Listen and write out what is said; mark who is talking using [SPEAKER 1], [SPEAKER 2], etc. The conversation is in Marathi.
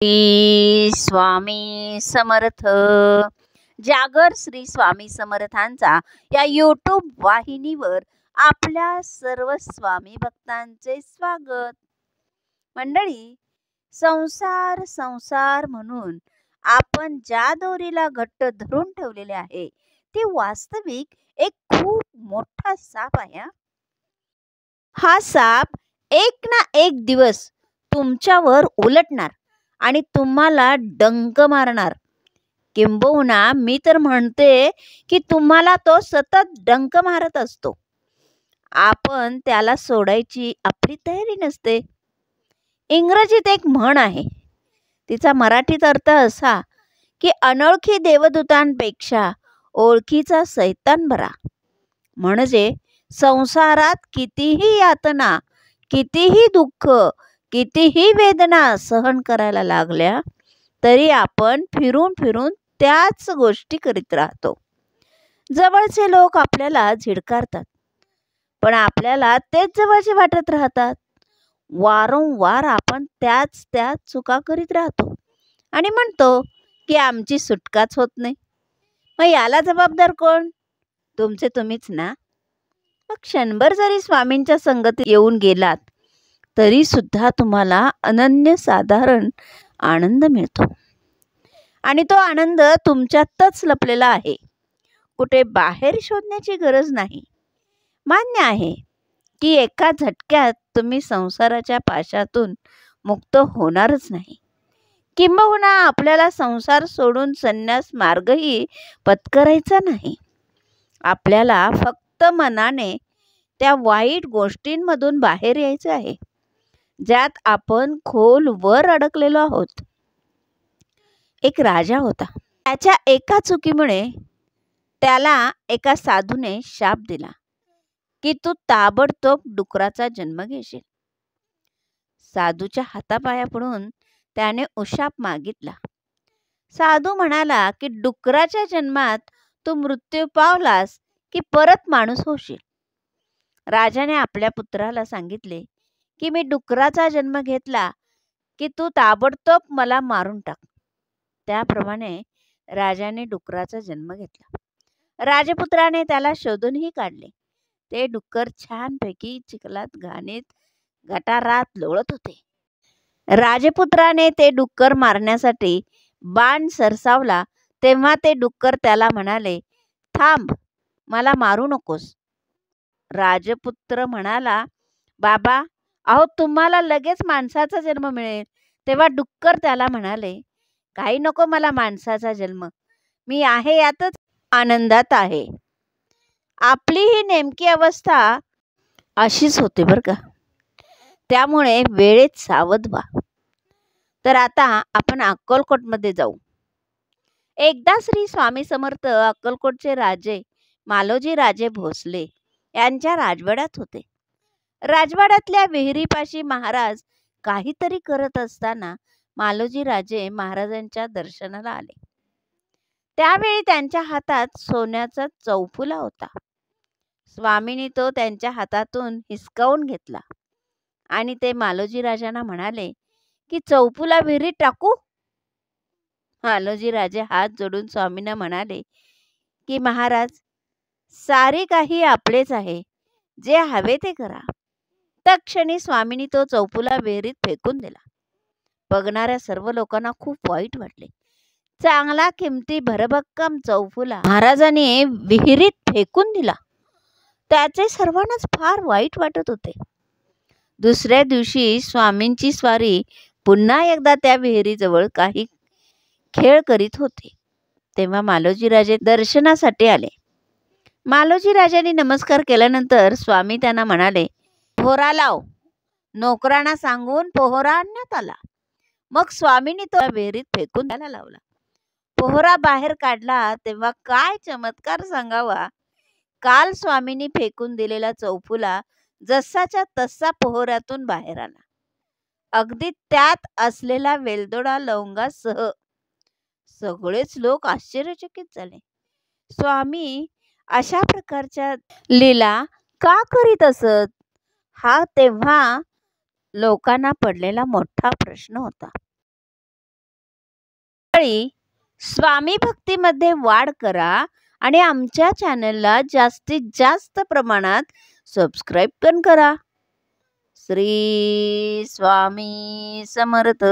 [SPEAKER 1] श्री स्वामी समर्थ. जागर श्री स्वामी समर्थांचा या यूट्यूब वाहिनीवर आपल्या सर्व स्वामी भक्तांचे स्वागत. मंडळी, संसार संसार म्हणून आपण ज्या दोरीला घट्ट धरून ठेवलेले आहे ती वास्तविक एक खूप मोठा साप आहे. हा साप एक ना एक दिवस तुमच्यावर उलटणार आणि तुम्हाला डंक मारणार. किंबहुना मी तर म्हणते की तुम्हाला तो सतत डंक मारत असतो. आपण त्याला सोडायची आपली तयारी नसते. इंग्रजीत एक म्हण आहे, तिचा मराठीत अर्थ असा की अनोळखी देवदूतांपेक्षा ओळखीचा सैतान बरा. म्हणजे संसारात कितीही यातना, कितीही दुःख, कितीही वेदना सहन करायला लागल्या तरी आपण फिरून फिरून त्याच गोष्टी करीत राहतो. जवळचे लोक आपल्याला झिडकारतात, पण आपल्याला तेच जवळचे वाटत राहतात. वारंवार आपण त्याच चुका करीत राहतो आणि म्हणतो की आमची सुटकाच होत नाही. मग याला जबाबदार कोण? तुमचे तुम्हीच ना. मग क्षणभर जरी स्वामींच्या संगतीत येऊन गेलात तरी सुद्धा तुम्हाला अनन्यसाधारण आनंद मिळतो. आणि तो आनंद तुमच्यातच लपलेला आहे, कुठे बाहेर शोधण्याची गरज नाही. मान्य आहे की एका झटक्यात तुम्ही संसाराच्या पाशातून मुक्त होणारच नाही. किंबहुना आपल्याला संसार सोडून संन्यास मार्गही पत्करायचा नाही. आपल्याला फक्त मनाने त्या वाईट गोष्टींमधून बाहेर यायचे आहे ज्यात आपण खोलवर अडकलेलो आहोत. एक राजा होता. त्याच्या एका चुकीमुळे त्याला एका साधूने शाप दिला की तू ताबडतोब डुकराचा जन्म घेशील. साधूच्या हातापाया पडून त्याने उशाप मागितला. साधू म्हणाला की डुकराच्या जन्मात तू मृत्यू पावलास की परत माणूस होशील. राजाने आपल्या पुत्राला सांगितले की मी डुकराचा जन्म घेतला की तू ताबडतोब मला मारून टाक. त्याप्रमाणे राजाने डुकराचा जन्म घेतला. राजपुत्राने त्याला शोधूनही काढले. ते डुक्कर छानपैकी चिखलात घाणीत गटारात लोळत होते. राजपुत्राने ते डुक्कर मारण्यासाठी बाण सरसावला तेव्हा ते डुक्कर त्याला म्हणाले, थांब, मला मारू नकोस. राजपुत्र म्हणाला, बाबा, अहो तुम्हाला लगेच माणसाचा जन्म मिळेल. तेव्हा डुक्कर त्याला म्हणाले, काही नको मला माणसाचा जन्म, मी आहे यातच आनंदात आहे. आपली ही नेमकी अवस्था अशीच होते बरं का. त्यामुळे वेळेत सावध व्हा. तर आता आपण अक्कलकोटमध्ये जाऊ. एकदा श्री स्वामी समर्थ अक्कलकोटचे राजे मालोजी राजे भोसले यांच्या राजवाड्यात होते. राजवाड्यातल्या विहिरीपाशी महाराज काहीतरी करत असताना मालोजी राजे महाराजांच्या दर्शनाला आले. त्यावेळी त्यांच्या हातात सोन्याचा चौफुला होता. स्वामींनी तो त्यांच्या हातातून हिसकावून घेतला आणि ते मालोजी राजांना म्हणाले की चौफुला विहिरीत टाकू. मालोजी राजे हात जोडून स्वामींना म्हणाले की महाराज, सारे काही आपलेच आहे, जे हवे ते करा. तत्क्षणी स्वामींनी तो चौफुला विहिरीत फेकून दिला. बघणाऱ्या सर्व लोकांना खूप वाईट वाटले. चांगला किमती भरभक्कम चौफुला महाराजांनी विहिरीत फेकून दिला. त्याचे सर्वांनाच फार वाईट वाटत होते. दुसऱ्या दिवशी स्वामींची स्वारी पुन्हा एकदा त्या विहिरीजवळ काही खेळ करीत होते. तेव्हा मालोजी राजे दर्शनासाठी आले. मालोजी राजांनी नमस्कार केल्यानंतर स्वामी त्यांना म्हणाले, पोहरा लाव. नोकरांना सांगून पोहरा आणण्यात आला. मग स्वामींनी तो विहिरीत फेकून द्यायला लावला. पोहरा बाहेर काढला तेव्हा काय चमत्कार सांगावा. काल स्वामींनी फेकून दिलेला चौफुला जसाच्या तसा पोहऱ्यातून बाहेर आला. अगदी त्यात असलेला वेलदोडा लवंगासह सगळेच लोक आश्चर्यचकित झाले. स्वामी अशा प्रकारच्या लीला का करीत असत, हा तेव्हा लोकांना पडलेला मोठा प्रश्न होता. मंडळी, स्वामी भक्तीमध्ये वाढ करा आणि आमच्या चॅनलला जास्तीत जास्त प्रमाणात सबस्क्राईब पण करा. श्री स्वामी समर्थ.